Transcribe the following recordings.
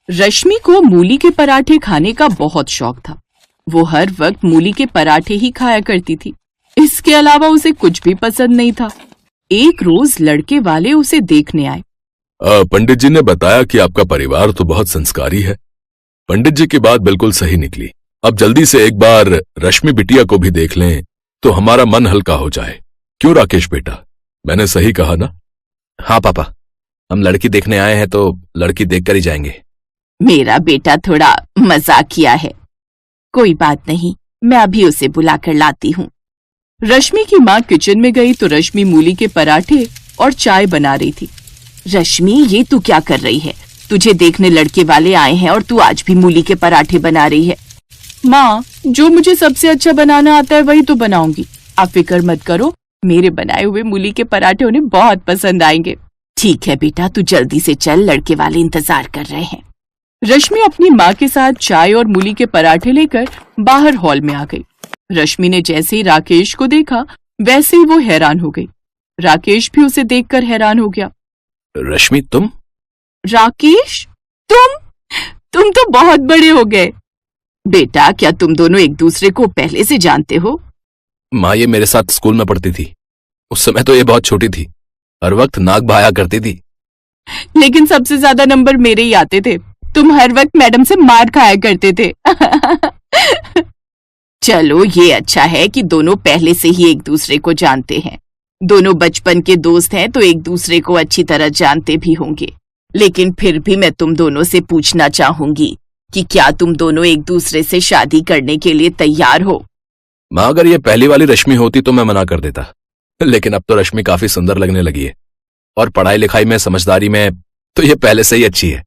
रश्मि को मूली के पराठे खाने का बहुत शौक था। वो हर वक्त मूली के पराठे ही खाया करती थी। इसके अलावा उसे कुछ भी पसंद नहीं था। एक रोज लड़के वाले उसे देखने आए। पंडित जी ने बताया कि आपका परिवार तो बहुत संस्कारी है। पंडित जी की बात बिल्कुल सही निकली। अब जल्दी से एक बार रश्मि बिटिया को भी देख लें तो हमारा मन हल्का हो जाए। क्यों राकेश बेटा, मैंने सही कहा ना? हाँ पापा, हम लड़की देखने आए हैं तो लड़की देखकर ही जाएंगे। मेरा बेटा थोड़ा मजाकिया है। कोई बात नहीं, मैं अभी उसे बुलाकर लाती हूँ। रश्मि की माँ किचन में गई तो रश्मि मूली के पराठे और चाय बना रही थी। रश्मि, ये तू क्या कर रही है? तुझे देखने लड़के वाले आए हैं और तू आज भी मूली के पराठे बना रही है। माँ, जो मुझे सबसे अच्छा बनाना आता है वही तो बनाऊंगी। आप फिक्र मत करो, मेरे बनाए हुए मूली के पराठे उन्हें बहुत पसंद आएंगे। ठीक है बेटा, तू जल्दी से चल, लड़के वाले इंतजार कर रहे हैं। रश्मि अपनी माँ के साथ चाय और मूली के पराठे लेकर बाहर हॉल में आ गई। रश्मि ने जैसे ही राकेश को देखा वैसे ही वो हैरान हो गई। राकेश भी उसे देखकर हैरान हो गया। रश्मि, तुम? राकेश, तुम तो बहुत बड़े हो गए। बेटा, क्या तुम दोनों एक दूसरे को पहले से जानते हो? माँ, ये मेरे साथ स्कूल में पढ़ती थी। उस समय तो ये बहुत छोटी थी, हर वक्त नाक बहाया करती थी। लेकिन सबसे ज्यादा नंबर मेरे ही आते थे। तुम हर वक्त मैडम से मार खाया करते थे। चलो, ये अच्छा है कि दोनों पहले से ही एक दूसरे को जानते हैं। दोनों बचपन के दोस्त हैं तो एक दूसरे को अच्छी तरह जानते भी होंगे। लेकिन फिर भी मैं तुम दोनों से पूछना चाहूंगी कि क्या तुम दोनों एक दूसरे से शादी करने के लिए तैयार हो? माँ, अगर ये पहली वाली रश्मि होती तो मैं मना कर देता, लेकिन अब तो रश्मि काफी सुंदर लगने लगी है और पढ़ाई लिखाई में, समझदारी में तो ये पहले से ही अच्छी है।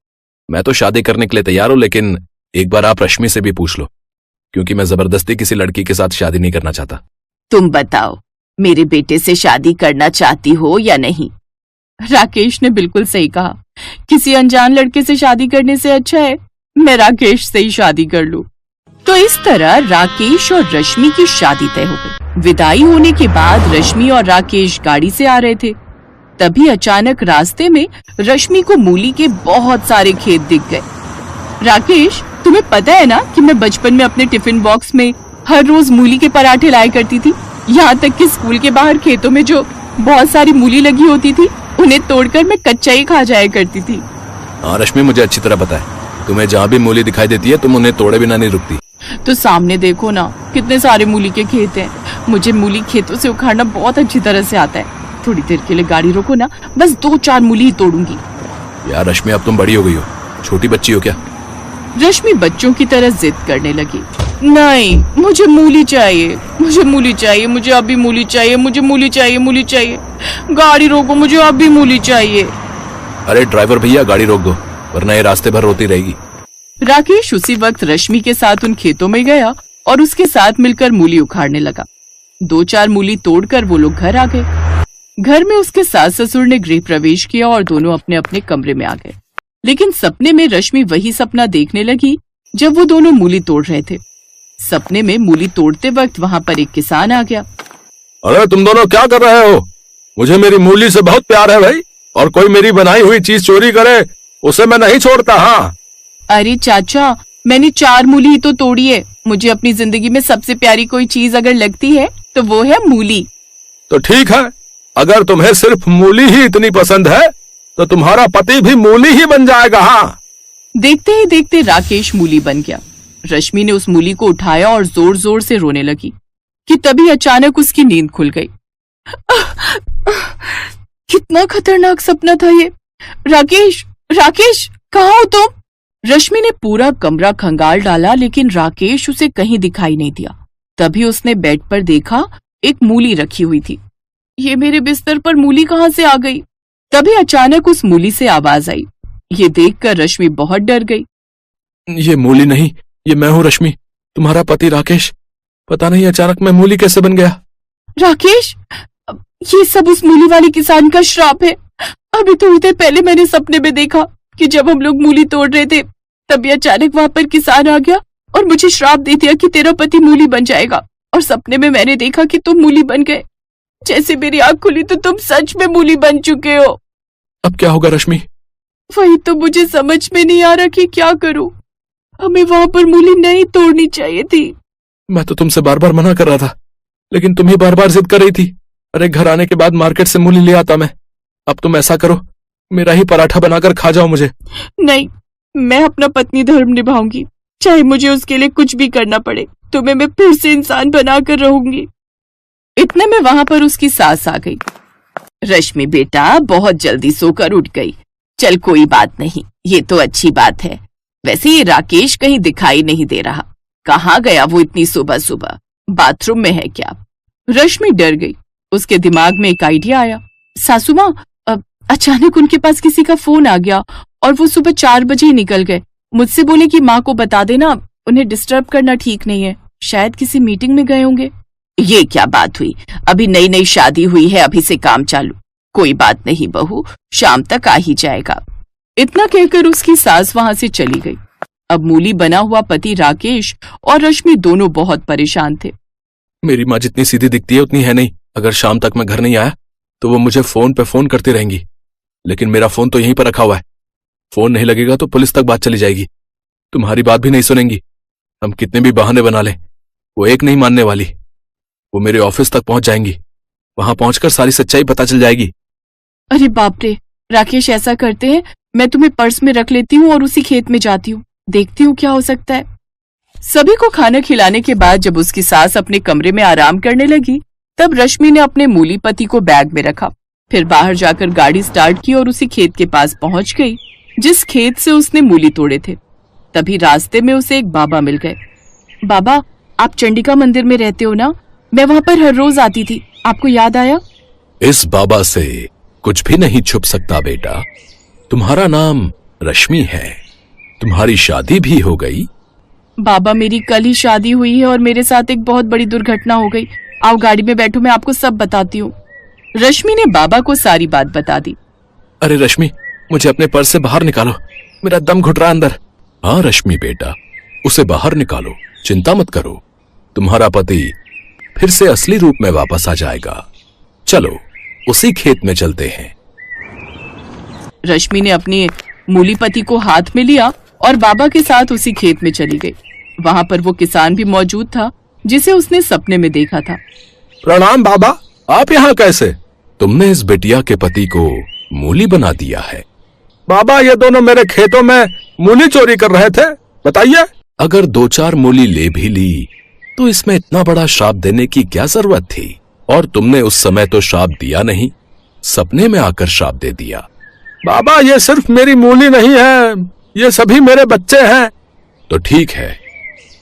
मैं तो शादी करने के लिए तैयार हूं, लेकिन एक बार आप रश्मि से भी पूछ लो, क्योंकि मैं जबरदस्ती किसी लड़की के साथ शादी नहीं करना चाहता। तुम बताओ, मेरे बेटे से शादी करना चाहती हो या नहीं? राकेश ने बिल्कुल सही कहा। किसी अनजान लड़के से शादी करने से अच्छा है मैं राकेश से ही शादी कर लूं। तो इस तरह राकेश और रश्मि की शादी तय हो गई। विदाई होने के बाद रश्मि और राकेश गाड़ी से आ रहे थे। तभी अचानक रास्ते में रश्मि को मूली के बहुत सारे खेत दिख गए। राकेश, तुम्हें पता है ना कि मैं बचपन में अपने टिफिन बॉक्स में हर रोज मूली के पराठे लाया करती थी। यहाँ तक कि स्कूल के बाहर खेतों में जो बहुत सारी मूली लगी होती थी उन्हें तोड़कर मैं कच्चा ही खा जाया करती थी। हाँ रश्मि, मुझे अच्छी तरह पता है। तुम्हें जहाँ भी मूली दिखाई देती है तुम उन्हें तोड़े बिना नहीं रुकती। तो सामने देखो ना, कितने सारे मूली के खेत हैं। मुझे मूली खेतों से उखाड़ना बहुत अच्छी तरह से आता है। थोड़ी देर के लिए गाड़ी रोको ना, बस 2-4 मूली ही तोड़ूंगी। यार रश्मि, अब तुम बड़ी हो गई हो, छोटी बच्ची हो क्या? रश्मि बच्चों की तरह जिद करने लगी। नहीं, मुझे मूली चाहिए, मुझे मूली चाहिए, मुझे अभी मूली चाहिए, मुझे मूली चाहिए, मूली चाहिए। गाड़ी रोको, मुझे अभी मूली चाहिए। अरे ड्राइवर भैया, गाड़ी रोक दो, वरना ये रास्ते भर रोती रहेगी। राकेश उसी वक्त रश्मि के साथ उन खेतों में गया और उसके साथ मिलकर मूली उखाड़ने लगा। 2-4 मूली तोड़कर वो लोग घर आ गए। घर में उसके सास ससुर ने गृह प्रवेश किया और दोनों अपने अपने कमरे में आ गए। लेकिन सपने में रश्मि वही सपना देखने लगी जब वो दोनों मूली तोड़ रहे थे। सपने में मूली तोड़ते वक्त वहाँ पर एक किसान आ गया। अरे तुम दोनों क्या कर रहे हो? मुझे मेरी मूली से बहुत प्यार है भाई, और कोई मेरी बनाई हुई चीज चोरी करे उसे मैं नहीं छोड़ता। हाँ। अरे चाचा, मैंने 4 मूली ही तो तोड़ी है। मुझे अपनी जिंदगी में सबसे प्यारी कोई चीज अगर लगती है तो वो है मूली। तो ठीक है, अगर तुम्हें सिर्फ मूली ही इतनी पसंद है तो तुम्हारा पति भी मूली ही बन जाएगा। हाँ। देखते ही देखते राकेश मूली बन गया। रश्मि ने उस मूली को उठाया और जोर जोर से रोने लगी कि तभी अचानक उसकी नींद खुल गई। कितना खतरनाक सपना था ये। राकेश, राकेश, कहाँ हो तुम? रश्मि ने पूरा कमरा खंगाल डाला, लेकिन राकेश उसे कहीं दिखाई नहीं दिया। तभी उसने बेड पर देखा, एक मूली रखी हुई थी। ये मेरे बिस्तर पर मूली कहाँ से आ गई? तभी अचानक उस मूली से आवाज आई। ये देखकर रश्मि बहुत डर गई। ये मूली नहीं, ये मैं हूँ रश्मि, तुम्हारा पति राकेश। पता नहीं अचानक मैं मूली कैसे बन गया। राकेश, ये सब उस मूली वाले किसान का श्राप है। अभी थोड़ी देर पहले मैंने सपने में देखा कि जब हम लोग मूली तोड़ रहे थे तभी अचानक वहां पर किसान आ गया और मुझे श्राप दे दिया कि तेरा पति मूली बन जाएगा। और सपने में मैंने देखा कि तुम मूली बन गए। जैसे मेरी आंख खुली तो तुम सच में मूली बन चुके हो। अब क्या होगा रश्मि? वही तो मुझे समझ में नहीं आ रहा कि क्या करूं। हमें वहां पर मूली नहीं तोड़नी चाहिए थी। मैं तो तुमसे बार बार मना कर रहा था, लेकिन तुम ही बार बार जिद कर रही थी। अरे घर आने के बाद मार्केट से मूली ले आता मैं। अब तुम ऐसा करो, मेरा ही पराठा बनाकर खा जाओ मुझे। नहीं, मैं अपना पत्नी धर्म निभाऊंगी, चाहे मुझे उसके लिए कुछ भी करना पड़े। तुम्हें मैं फिर से इंसान बनाकर रहूंगी। इतने में वहां पर उसकी सास आ गई। रश्मि बेटा, बहुत जल्दी सोकर उठ गई। चल कोई बात नहीं, ये तो अच्छी बात है। वैसे ये राकेश कहीं दिखाई नहीं दे रहा। कहाँ गया वो इतनी सुबह सुबह? बाथरूम में है क्या? रश्मि डर गई। उसके दिमाग में एक आइडिया आया। सासू माँ, अचानक उनके पास किसी का फोन आ गया और वो सुबह 4 बजे ही निकल गए। मुझसे बोले कि माँ को बता देना, उन्हें डिस्टर्ब करना ठीक नहीं है। शायद किसी मीटिंग में गए होंगे। ये क्या बात हुई? अभी नई नई शादी हुई है, अभी से काम चालू। कोई बात नहीं बहू, शाम तक आ ही जाएगा। इतना कहकर उसकी सास वहां से चली गई। अब मूली बना हुआ पति राकेश और रश्मि दोनों बहुत परेशान थे। मेरी माँ जितनी सीधी दिखती है उतनी है नहीं। अगर शाम तक मैं घर नहीं आया तो वो मुझे फोन पे फोन करती रहेंगी, लेकिन मेरा फोन तो यहीं पर रखा हुआ है। फोन नहीं लगेगा तो पुलिस तक बात चली जाएगी। तुम्हारी बात भी नहीं सुनेंगी। हम कितने भी बहाने बना लें, वो एक नहीं मानने वाली। वो मेरे ऑफिस तक पहुंच जाएंगी। वहां पहुंचकर सारी सच्चाई पता चल जाएगी। अरे बाप रे, राकेश ऐसा करते हैं, मैं तुम्हें पर्स में रख लेती हूँ और उसी खेत में जाती हूँ, देखती हूँ क्या हो सकता है। सभी को खाना खिलाने के बाद जब उसकी सास अपने कमरे में आराम करने लगी, तब रश्मि ने अपने मूली पति को बैग में रखा। फिर बाहर जाकर गाड़ी स्टार्ट की और उसी खेत के पास पहुंच गई जिस खेत से उसने मूली तोड़े थे। तभी रास्ते में उसे एक बाबा मिल गए। बाबा, आप चंडिका मंदिर में रहते हो ना? मैं वहां पर हर रोज आती थी, आपको याद आया? इस बाबा से कुछ भी नहीं छुप सकता बेटा। तुम्हारा नाम रश्मि है, तुम्हारी शादी भी हो गई। बाबा, मेरी कल ही शादी हुई है और मेरे साथ एक बहुत बड़ी दुर्घटना हो गई। आओ गाड़ी में बैठो, मैं आपको सब बताती हूँ। रश्मि ने बाबा को सारी बात बता दी। अरे रश्मि, मुझे अपने पर्स से बाहर निकालो, मेरा दम घुट रहा अंदर। हाँ रश्मि बेटा, उसे बाहर निकालो, चिंता मत करो। तुम्हारा पति फिर से असली रूप में वापस आ जाएगा। चलो उसी खेत में चलते हैं। रश्मि ने अपने मूली पति को हाथ में लिया और बाबा के साथ उसी खेत में चली गई। वहां पर वो किसान भी मौजूद था जिसे उसने सपने में देखा था। प्रणाम बाबा, आप यहाँ कैसे? तुमने इस बिटिया के पति को मूली बना दिया है। बाबा, ये दोनों मेरे खेतों में मूली चोरी कर रहे थे, बताइए। अगर 2-4 मूली ले भी ली तो इसमें इतना बड़ा श्राप देने की क्या जरूरत थी? और तुमने उस समय तो श्राप दिया नहीं, सपने में आकर श्राप दे दिया। बाबा, ये सिर्फ मेरी मूली नहीं है, ये सभी मेरे बच्चे हैं। तो ठीक है,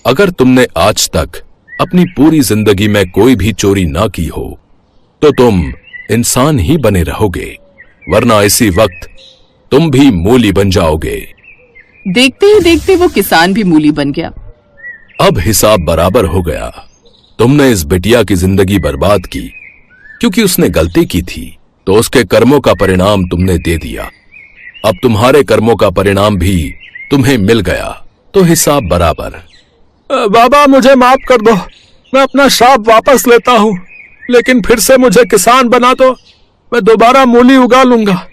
अगर तुमने आज तक अपनी पूरी जिंदगी में कोई भी चोरी ना की हो तो तुम इंसान ही बने रहोगे, वरना इसी वक्त तुम भी मूली बन जाओगे। देखते ही देखते वो किसान भी मूली बन गया। अब हिसाब बराबर हो गया। तुमने इस बिटिया की जिंदगी बर्बाद की क्योंकि उसने गलती की थी, तो उसके कर्मों का परिणाम तुमने दे दिया। अब तुम्हारे कर्मों का परिणाम भी तुम्हें मिल गया, तो हिसाब बराबर। बाबा, मुझे माफ कर दो, मैं अपना श्राप वापस लेता हूँ, लेकिन फिर से मुझे किसान बना दो, मैं दोबारा मूली उगा लूंगा।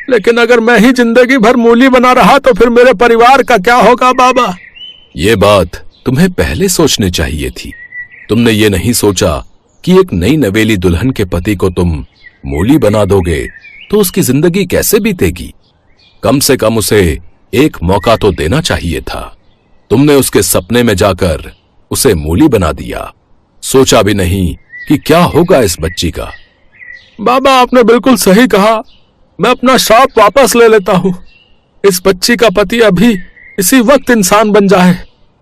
लेकिन अगर मैं ही जिंदगी भर मूली बना रहा तो फिर मेरे परिवार का क्या होगा बाबा? ये बात तुम्हें पहले सोचनी चाहिए थी। तुमने ये नहीं सोचा कि एक नई नवेली दुल्हन के पति को तुम मूली बना दोगे तो उसकी जिंदगी कैसे बीतेगी। कम से कम उसे एक मौका तो देना चाहिए था। तुमने उसके सपने में जाकर उसे मूली बना दिया, सोचा भी नहीं कि क्या होगा इस बच्ची का। बाबा, आपने बिल्कुल सही कहा, मैं अपना श्राप वापस ले लेता हूँ। इस बच्ची का पति अभी इसी वक्त इंसान बन जाए,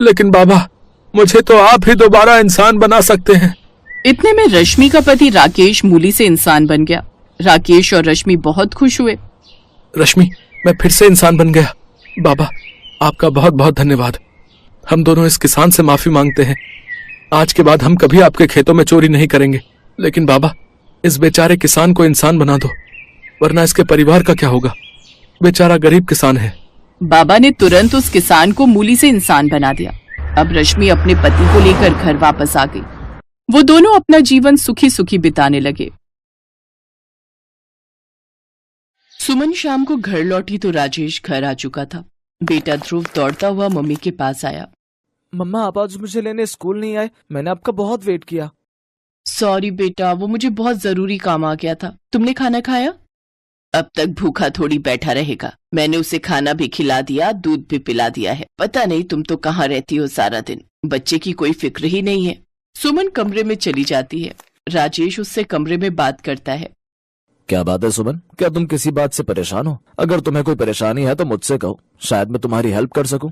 लेकिन बाबा, मुझे तो आप ही दोबारा इंसान बना सकते हैं। इतने में रश्मि का पति राकेश मूली से इंसान बन गया। राकेश और रश्मि बहुत खुश हुए। रश्मि, मैं फिर से इंसान बन गया। बाबा, आपका बहुत बहुत धन्यवाद। हम दोनों इस किसान से माफी मांगते हैं। आज के बाद हम कभी आपके खेतों में चोरी नहीं करेंगे। लेकिन बाबा, इस बेचारे किसान को इंसान बना दो, वरना इसके परिवार का क्या होगा? बेचारा गरीब किसान है। बाबा ने तुरंत उस किसान को मूली से इंसान बना दिया। अब रश्मि अपने पति को लेकर घर वापस आ गई। वो दोनों अपना जीवन सुखी सुखी बिताने लगे। सुमन शाम को घर लौटी तो राजेश घर आ चुका था। बेटा ध्रुव दौड़ता हुआ मम्मी के पास आया। मम्मा, आप आज मुझे लेने स्कूल नहीं आए, मैंने आपका बहुत वेट किया। सॉरी बेटा, वो मुझे बहुत जरूरी काम आ गया था। तुमने खाना खाया? अब तक भूखा थोड़ी बैठा रहेगा। मैंने उसे खाना भी खिला दिया, दूध भी पिला दिया है। पता नहीं तुम तो कहाँ रहती हो सारा दिन, बच्चे की कोई फिक्र ही नहीं है। सुमन कमरे में चली जाती है। राजेश उससे कमरे में बात करता है। क्या बात है सुमन, क्या तुम किसी बात से परेशान हो? अगर तुम्हें कोई परेशानी है तो मुझसे कहो, शायद मैं तुम्हारी हेल्प कर सकूं।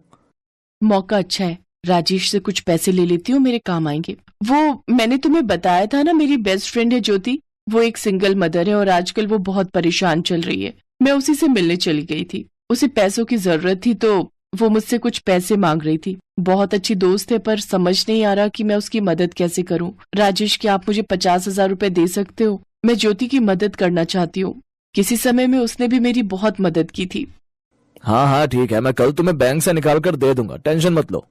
मौका अच्छा है, राजेश से कुछ पैसे ले लेती हूँ, मेरे काम आएंगे। वो मैंने तुम्हें बताया था ना, मेरी बेस्ट फ्रेंड है ज्योति, वो एक सिंगल मदर है और आजकल वो बहुत परेशान चल रही है। मैं उसी से मिलने चली गई थी। उसे पैसों की जरूरत थी तो वो मुझसे कुछ पैसे मांग रही थी। बहुत अच्छी दोस्त है पर समझ नहीं आ रहा कि मैं उसकी मदद कैसे करूं। राजेश, क्या आप मुझे 50,000 रुपए दे सकते हो? मैं ज्योति की मदद करना चाहती हूँ। किसी समय में उसने भी मेरी बहुत मदद की थी। हाँ हाँ ठीक है, मैं कल तुम्हें बैंक से निकाल कर दे दूंगा, टेंशन मत लो।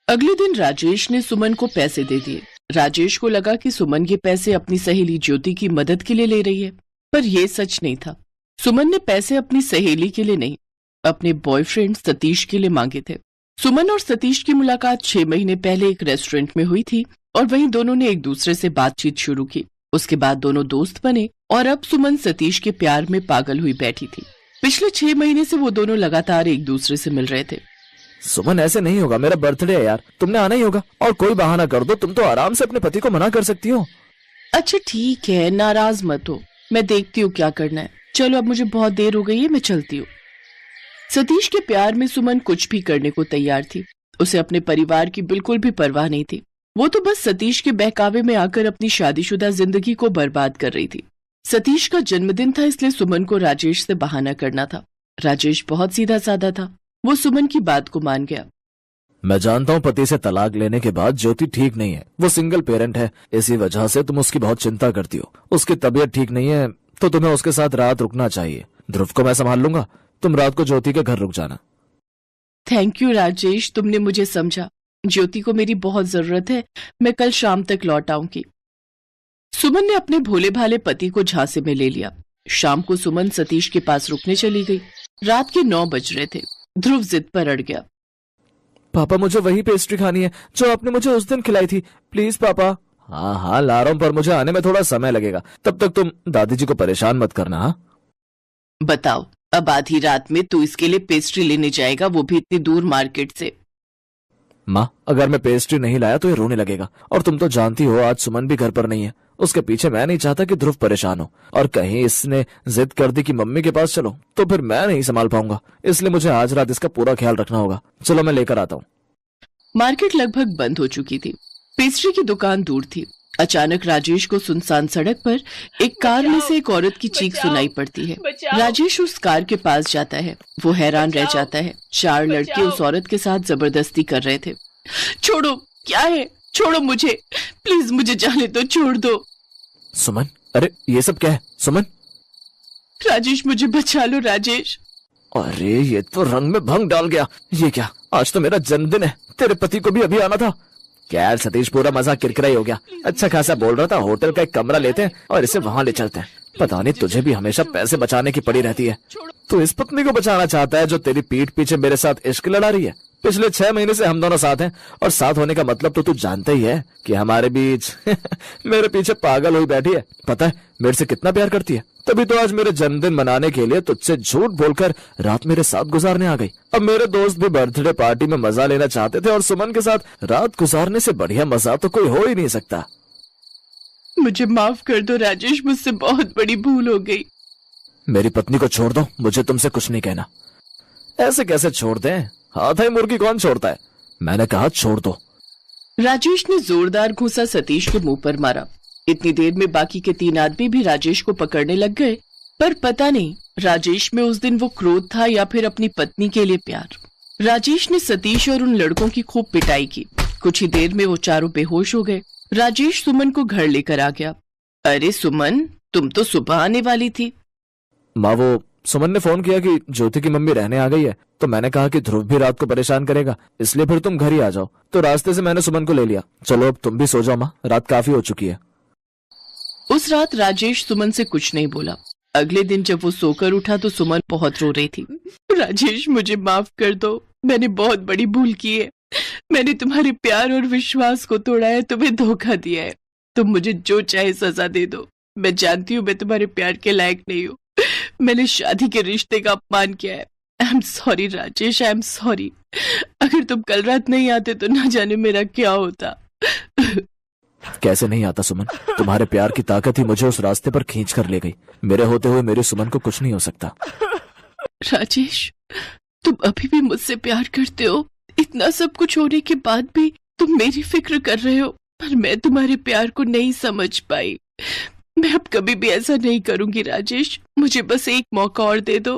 अगले दिन राजेश ने सुमन को पैसे दे दिए। राजेश को लगा कि सुमन ये पैसे अपनी सहेली ज्योति की मदद के लिए ले रही है, पर यह सच नहीं था। सुमन ने पैसे अपनी सहेली के लिए नहीं, अपने बॉयफ्रेंड सतीश के लिए मांगे थे। सुमन और सतीश की मुलाकात 6 महीने पहले एक रेस्टोरेंट में हुई थी और वहीं दोनों ने एक दूसरे से बातचीत शुरू की। उसके बाद दोनों दोस्त बने और अब सुमन सतीश के प्यार में पागल हुई बैठी थी। पिछले 6 महीने से वो दोनों लगातार एक दूसरे से मिल रहे थे। सुमन, ऐसे नहीं होगा, मेरा बर्थडे है यार, तुमने आना ही होगा। और कोई बहाना कर दो, तुम तो आराम से अपने पति को मना कर सकती हो। अच्छा ठीक है, नाराज मत हो, मैं देखती हूँ क्या करना है। चलो अब मुझे बहुत देर हो गई है, मैं चलती हूँ। सतीश के प्यार में सुमन कुछ भी करने को तैयार थी। उसे अपने परिवार की बिल्कुल भी परवाह नहीं थी। वो तो बस सतीश के बहकावे में आकर अपनी शादीशुदा जिंदगी को बर्बाद कर रही थी। सतीश का जन्मदिन था, इसलिए सुमन को राजेश से बहाना करना था। राजेश बहुत सीधा साधा था, वो सुमन की बात को मान गया। मैं जानता हूँ पति से तलाक लेने के बाद ज्योति ठीक नहीं है, वो सिंगल पेरेंट है, इसी वजह से तुम उसकी बहुत चिंता करती हो। उसकी तबीयत ठीक नहीं है तो तुम्हें उसके साथ रात रुकना चाहिए। ध्रुव को मैं संभाल लूंगा, तुम रात को ज्योति के घर रुक जाना। थैंक यू राजेश, तुमने मुझे समझा। ज्योति को मेरी बहुत जरूरत है, मैं कल शाम तक लौट आऊंगी। सुमन ने अपने भोले भाले पति को झांसे में ले लिया। शाम को सुमन सतीश के पास रुकने चली गई। रात के 9 बज रहे थे। ध्रुव जिद पर अड़ गया। पापा, मुझे वही पेस्ट्री खानी है जो आपने मुझे उस दिन खिलाई थी, प्लीज पापा। हाँ हाँ ला रहा हूं, पर मुझे आने में थोड़ा समय लगेगा, तब तक तुम दादी जी को परेशान मत करना। हाँ बताओ, अब आधी रात में तू इसके लिए पेस्ट्री लेने जाएगा, वो भी इतनी दूर मार्केट से? माँ, अगर मैं पेस्ट्री नहीं लाया तो ये रोने लगेगा, और तुम तो जानती हो आज सुमन भी घर पर नहीं है। उसके पीछे मैं नहीं चाहता कि ध्रुव परेशान हो, और कहीं इसने जिद कर दी कि मम्मी के पास चलो तो फिर मैं नहीं संभाल पाऊंगा, इसलिए मुझे आज रात इसका पूरा ख्याल रखना होगा। चलो मैं लेकर आता हूँ। मार्केट लगभग बंद हो चुकी थी। पेस्ट्री की दुकान दूर थी। अचानक राजेश को सुनसान सड़क पर एक कार में से एक औरत की चीख सुनाई पड़ती है। राजेश उस कार के पास जाता है। वो हैरान रह जाता है। 4 लड़के उस औरत के साथ जबरदस्ती कर रहे थे। छोड़ो, क्या है, छोड़ो मुझे, प्लीज मुझे जाने दो, छोड़ दो। सुमन, अरे ये सब क्या है? सुमन, राजेश मुझे बचा लो राजेश। अरे ये तो रंग में भंग डाल गया। ये क्या, आज तो मेरा जन्मदिन है, तेरे पति को भी अभी आना था। क्या यार सतीश, पूरा मजाक किरकिरा ही हो गया। अच्छा खासा बोल रहा था, होटल का एक कमरा लेते हैं और इसे वहां ले चलते हैं। पता नहीं तुझे भी हमेशा पैसे बचाने की पड़ी रहती है। तू इस पत्नी को बचाना चाहता है जो तेरी पीठ पीछे मेरे साथ इश्क लड़ा रही है। पिछले 6 महीने से हम दोनों साथ हैं, और साथ होने का मतलब तो तू जानता ही है कि हमारे बीच मेरे पीछे पागल हुई बैठी है। पता है मेरे से कितना प्यार करती है, तभी तो आज मेरे जन्मदिन मनाने के लिए तुझसे झूठ बोलकर रात मेरे साथ गुजारने आ गई। अब मेरे दोस्त भी बर्थडे पार्टी में मजा लेना चाहते थे, और सुमन के साथ रात गुजारने से बढ़िया मजा तो कोई हो ही नहीं सकता। मुझे माफ कर दो राजेश, मुझसे बहुत बड़ी भूल हो गई। मेरी पत्नी को छोड़ दो, मुझे तुमसे कुछ नहीं कहना। ऐसे कैसे छोड़ दें? हाथ है मुर्गी कौन छोड़ता है? मैंने कहा छोड़ दो। राजेश ने जोरदार घूंसा सतीश के मुंह पर मारा। इतनी देर में बाकी के 3 आदमी भी राजेश को पकड़ने लग गए, पर पता नहीं राजेश में उस दिन वो क्रोध था या फिर अपनी पत्नी के लिए प्यार। राजेश ने सतीश और उन लड़कों की खूब पिटाई की। कुछ ही देर में वो चारों बेहोश हो गए। राजेश सुमन को घर लेकर आ गया। अरे सुमन, तुम तो सुबह आने वाली थी। माँ, वो सुमन ने फोन किया कि ज्योति की मम्मी रहने आ गई है, तो मैंने कहा कि ध्रुव भी रात को परेशान करेगा, इसलिए फिर तुम घर ही आ जाओ। तो रास्ते से मैंने सुमन को ले लिया। चलो अब तुम भी सो जाओ माँ, रात काफी हो चुकी है। उस रात राजेश सुमन से कुछ नहीं बोला। अगले दिन जब वो सोकर उठा तो सुमन बहुत रो रही थी। राजेश, मुझे माफ कर दो, मैंने बहुत बड़ी भूल की है। मैंने तुम्हारे प्यार और विश्वास को तोड़ा है, तुम्हें धोखा दिया है। तुम मुझे जो चाहे सजा दे दो। मैं जानती हूँ मैं तुम्हारे प्यार के लायक नहीं हूँ। मैंने शादी के रिश्ते का अपमान किया है। I am sorry Rajesh, I am sorry. अगर तुम कल रात नहीं आते तो ना जाने मेरा क्या होता। कैसे नहीं आता सुमन, तुम्हारे प्यार की ताकत ही मुझे उस रास्ते पर खींच कर ले गई। मेरे होते हुए मेरी सुमन को कुछ नहीं हो सकता। राजेश, तुम अभी भी मुझसे प्यार करते हो। इतना सब कुछ होने के बाद भी तुम मेरी फिक्र कर रहे हो, पर मैं तुम्हारे प्यार को नहीं समझ पाई। मैं अब कभी भी ऐसा नहीं करूंगी राजेश, मुझे बस एक मौका और दे दो।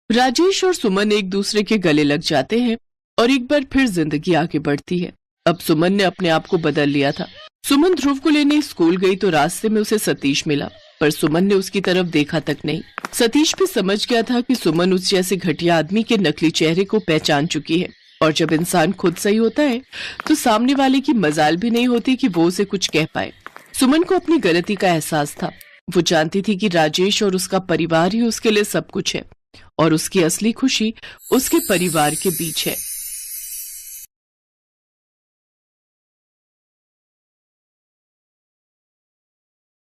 राजेश और सुमन एक दूसरे के गले लग जाते हैं और एक बार फिर जिंदगी आगे बढ़ती है। अब सुमन ने अपने आप को बदल लिया था। सुमन ध्रुव को लेने स्कूल गई तो रास्ते में उसे सतीश मिला, पर सुमन ने उसकी तरफ देखा तक नहीं। सतीश भी समझ गया था कि सुमन उस जैसे घटिया आदमी के नकली चेहरे को पहचान चुकी है, और जब इंसान खुद सही होता है तो सामने वाले की मजाल भी नहीं होती कि वो उसे कुछ कह पाए। सुमन को अपनी गलती का एहसास था। वो जानती थी कि राजेश और उसका परिवार ही उसके लिए सब कुछ है, और उसकी असली खुशी उसके परिवार के बीच है।